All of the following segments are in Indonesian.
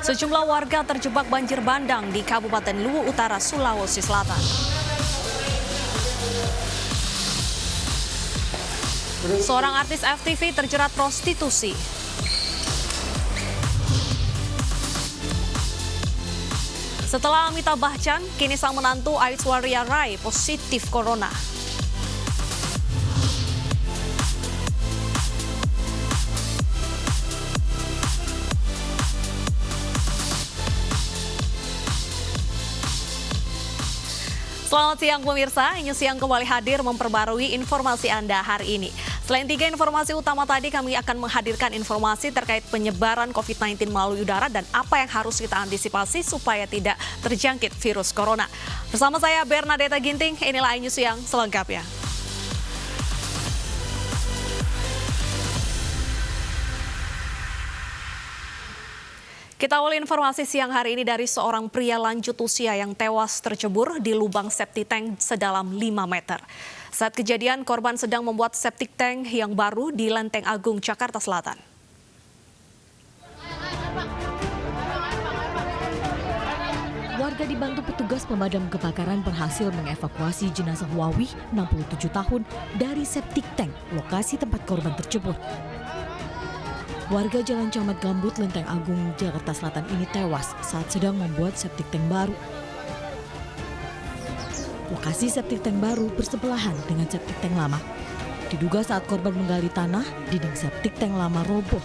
Sejumlah warga terjebak banjir bandang di Kabupaten Luwu Utara, Sulawesi Selatan. Seorang artis FTV terjerat prostitusi. Setelah Amitabh Bachchan, kini sang menantu Aishwarya Rai positif corona. Selamat siang pemirsa, News Siang kembali hadir memperbarui informasi Anda hari ini. Selain 3 informasi utama tadi, kami akan menghadirkan informasi terkait penyebaran COVID-19 melalui udara dan apa yang harus kita antisipasi supaya tidak terjangkit virus corona. Bersama saya Bernadetta Ginting, inilah News Siang selengkapnya. Kita awali informasi siang hari ini dari seorang pria lanjut usia yang tewas tercebur di lubang septic tank sedalam 5 meter. Saat kejadian, korban sedang membuat septic tank yang baru di Lenteng Agung, Jakarta Selatan. Warga dibantu petugas pemadam kebakaran berhasil mengevakuasi jenazah Wawi, 67 tahun, dari septic tank, lokasi tempat korban tercebur. Warga Jalan Camat Gambut, Lenteng Agung, Jakarta Selatan ini tewas saat sedang membuat septic tank baru. Lokasi septic tank baru bersebelahan dengan septic tank lama. Diduga saat korban menggali tanah, dinding septic tank lama roboh.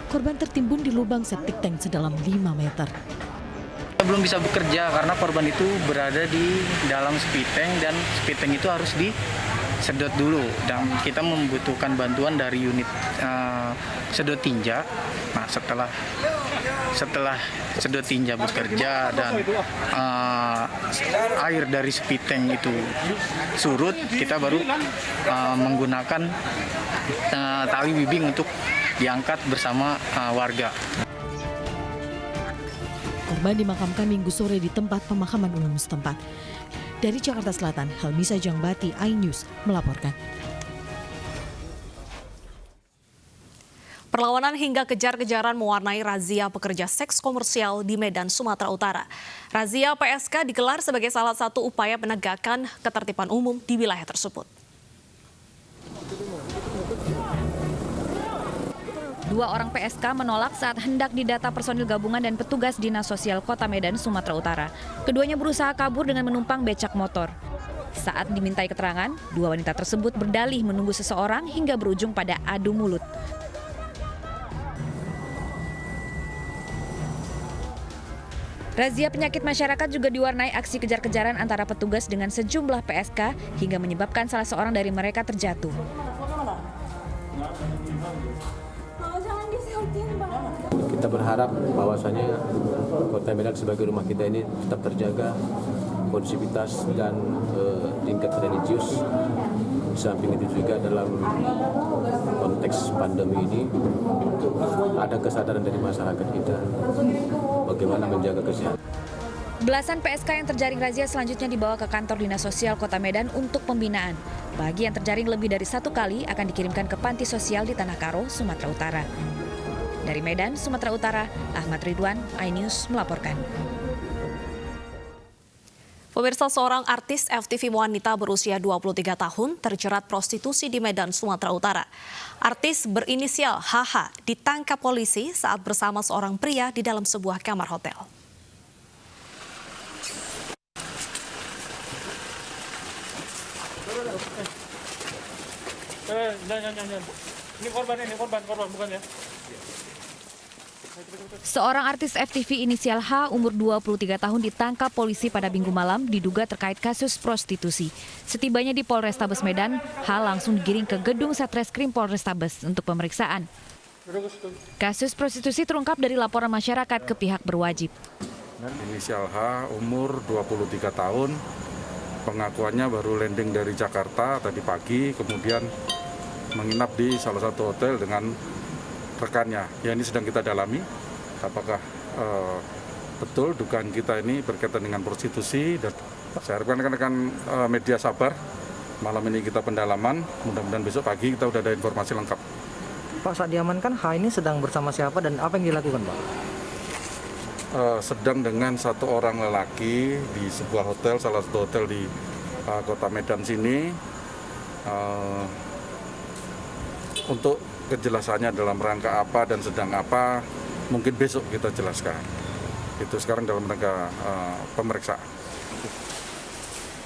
Korban tertimbun di lubang septic tank sedalam 5 meter. Belum bisa bekerja karena korban itu berada di dalam speed tank dan speed tank itu harus disedot dulu dan kita membutuhkan bantuan dari unit sedot tinja. Nah, setelah sedot tinja bekerja dan air dari speed tank itu surut, kita baru menggunakan tali bibing untuk diangkat bersama warga. Korban dimakamkan Minggu sore di tempat pemakaman umum setempat. Dari Jakarta Selatan, Helmisa Jangbati, iNews melaporkan. Perlawanan hingga kejar-kejaran mewarnai razia pekerja seks komersial di Medan, Sumatera Utara. Razia PSK digelar sebagai salah satu upaya penegakan ketertiban umum di wilayah tersebut. 2 orang PSK menolak saat hendak didata personil gabungan dan petugas Dinas Sosial Kota Medan, Sumatera Utara. Keduanya berusaha kabur dengan menumpang becak motor. Saat dimintai keterangan, 2 wanita tersebut berdalih menunggu seseorang hingga berujung pada adu mulut. Razia penyakit masyarakat juga diwarnai aksi kejar-kejaran antara petugas dengan sejumlah PSK hingga menyebabkan salah seorang dari mereka terjatuh. Kita berharap bahwasanya Kota Medan sebagai rumah kita ini tetap terjaga kondusivitas dan tingkat religius. Di samping itu juga dalam konteks pandemi ini ada kesadaran dari masyarakat kita bagaimana menjaga kesehatan. Belasan PSK yang terjaring razia selanjutnya dibawa ke kantor Dinas Sosial Kota Medan untuk pembinaan. Bagi yang terjaring lebih dari 1 kali akan dikirimkan ke panti sosial di Tanah Karo, Sumatera Utara. Dari Medan, Sumatera Utara, Ahmad Ridwan, iNews melaporkan. Pemirsa, seorang artis FTV wanita berusia 23 tahun terjerat prostitusi di Medan, Sumatera Utara. Artis berinisial HH ditangkap polisi saat bersama seorang pria di dalam sebuah kamar hotel. Ini korban bukan ya? Seorang artis FTV inisial H umur 23 tahun ditangkap polisi pada Minggu malam diduga terkait kasus prostitusi. Setibanya di Polrestabes Medan, H langsung digiring ke gedung Satreskrim Polrestabes untuk pemeriksaan. Kasus prostitusi terungkap dari laporan masyarakat ke pihak berwajib. Inisial H umur 23 tahun, pengakuannya baru landing dari Jakarta tadi pagi, kemudian menginap di salah satu hotel dengan rekannya. Ya, ini sedang kita dalami apakah betul dugaan kita ini berkaitan dengan prostitusi, dan saya harapkan rekan-rekan media sabar. Malam ini kita pendalaman, mudah-mudahan besok pagi kita sudah ada informasi lengkap. Pak, saat diamankan H ini sedang bersama siapa dan apa yang dilakukan, Pak? sedang dengan satu orang lelaki di sebuah hotel, salah satu hotel di Kota Medan sini. Untuk kejelasannya dalam rangka apa dan sedang apa, mungkin besok kita jelaskan. Itu sekarang dalam rangka pemeriksaan.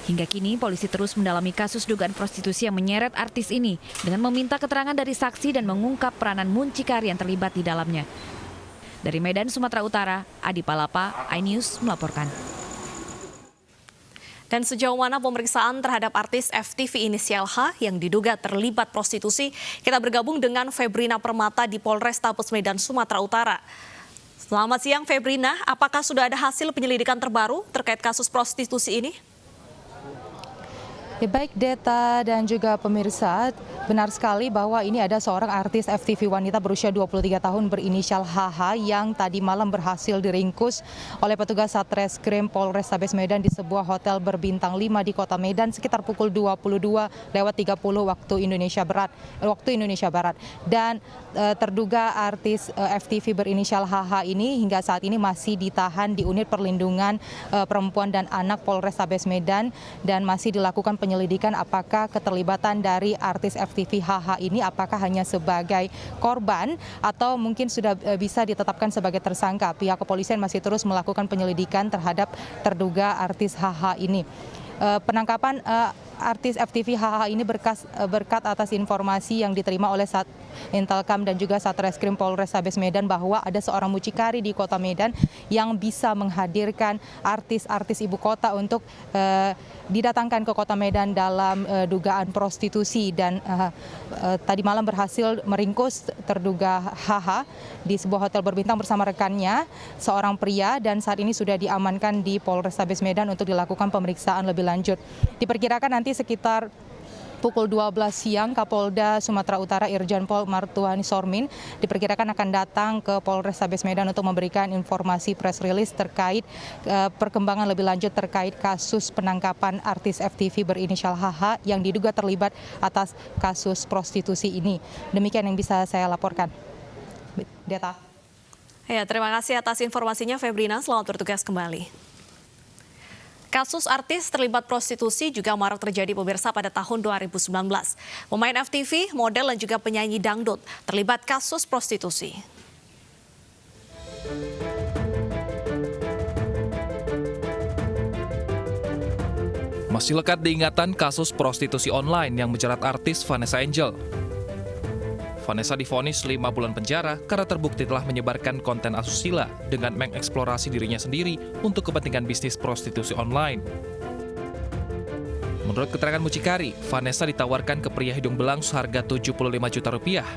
Hingga kini, polisi terus mendalami kasus dugaan prostitusi yang menyeret artis ini dengan meminta keterangan dari saksi dan mengungkap peranan muncikari yang terlibat di dalamnya. Dari Medan, Sumatera Utara, Adi Palapa, iNews melaporkan. Dan sejauh mana pemeriksaan terhadap artis FTV inisial H yang diduga terlibat prostitusi? Kita bergabung dengan Febrina Permata di Polrestabes Medan, Sumatera Utara. Selamat siang Febrina, apakah sudah ada hasil penyelidikan terbaru terkait kasus prostitusi ini? Ya, baik Deta dan juga pemirsa, benar sekali bahwa ini ada seorang artis FTV wanita berusia 23 tahun berinisial HH yang tadi malam berhasil diringkus oleh petugas Satreskrim Polrestabes Medan di sebuah hotel berbintang 5 di Kota Medan sekitar pukul 22:30 waktu Indonesia Barat. Dan terduga artis FTV berinisial HH ini hingga saat ini masih ditahan di unit perlindungan perempuan dan anak Polrestabes Medan dan masih dilakukan penyelidikan apakah keterlibatan dari artis FTV HH ini apakah hanya sebagai korban atau mungkin sudah bisa ditetapkan sebagai tersangka. Pihak kepolisian masih terus melakukan penyelidikan terhadap terduga artis HH ini. Penangkapan artis FTV HH ini berkat atas informasi yang diterima oleh Intelkam dan juga Satreskrim Polrestabes Medan bahwa ada seorang mucikari di Kota Medan yang bisa menghadirkan artis-artis ibu kota untuk didatangkan ke Kota Medan dalam dugaan prostitusi dan tadi malam berhasil meringkus terduga HH di sebuah hotel berbintang bersama rekannya, seorang pria, dan saat ini sudah diamankan di Polrestabes Medan untuk dilakukan pemeriksaan lebih lanjut. Diperkirakan nanti sekitar pukul 12 siang Kapolda Sumatera Utara Irjen Pol Martuani Sormin diperkirakan akan datang ke Polrestabes Medan untuk memberikan informasi press release terkait perkembangan lebih lanjut terkait kasus penangkapan artis FTV berinisial HH yang diduga terlibat atas kasus prostitusi ini. Demikian yang bisa saya laporkan. Deta. Ya, terima kasih atas informasinya Febrina, selamat bertugas kembali. Kasus artis terlibat prostitusi juga marak terjadi pemirsa pada tahun 2019. Pemain FTV, model dan juga penyanyi dangdut terlibat kasus prostitusi. Masih lekat diingatan kasus prostitusi online yang menjerat artis Vanessa Angel. Vanessa divonis 5 bulan penjara karena terbukti telah menyebarkan konten asusila dengan mengeksplorasi dirinya sendiri untuk kepentingan bisnis prostitusi online. Menurut keterangan mucikari, Vanessa ditawarkan ke pria hidung belang seharga 75 juta rupiah,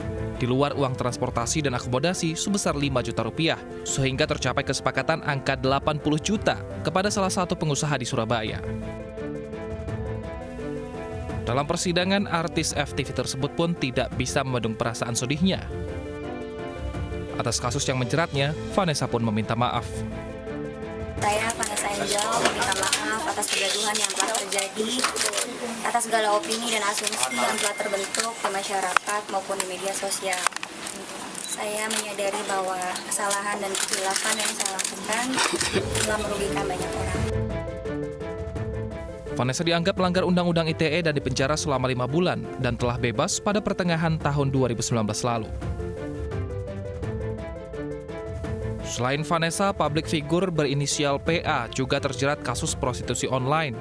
di luar uang transportasi dan akomodasi sebesar 5 juta rupiah, sehingga tercapai kesepakatan angka 80 juta kepada salah satu pengusaha di Surabaya. Dalam persidangan, artis FTV tersebut pun tidak bisa membendung perasaan sedihnya. Atas kasus yang menjeratnya, Vanessa pun meminta maaf. Saya, Vanessa Angel, meminta maaf atas kegaduhan yang telah terjadi, atas segala opini dan asumsi yang telah terbentuk di masyarakat maupun di media sosial. Saya menyadari bahwa kesalahan dan kehilafan yang saya lakukan telah merugikan banyak orang. Vanessa dianggap melanggar Undang-Undang ITE dan dipenjara selama 5 bulan dan telah bebas pada pertengahan tahun 2019 lalu. Selain Vanessa, publik figur berinisial PA juga terjerat kasus prostitusi online.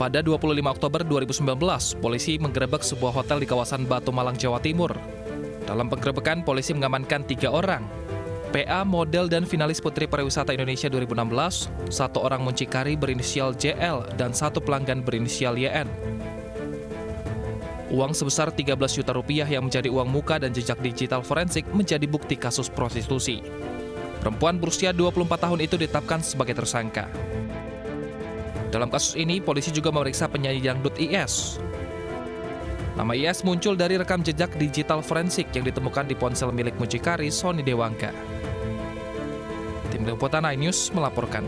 Pada 25 Oktober 2019, polisi menggerebek sebuah hotel di kawasan Batu Malang, Jawa Timur. Dalam penggerebekan, polisi mengamankan 3 orang. PA, model dan finalis Putri Pariwisata Indonesia 2016, 1 orang muncikari berinisial JL, dan 1 pelanggan berinisial YN. Uang sebesar 13 juta rupiah yang menjadi uang muka dan jejak digital forensik menjadi bukti kasus prostitusi. Perempuan berusia 24 tahun itu ditetapkan sebagai tersangka. Dalam kasus ini, polisi juga memeriksa penyanyi dangdut IS. Nama IS muncul dari rekam jejak digital forensik yang ditemukan di ponsel milik mucikari Sony Dewangga. Tim Liputan iNews melaporkan.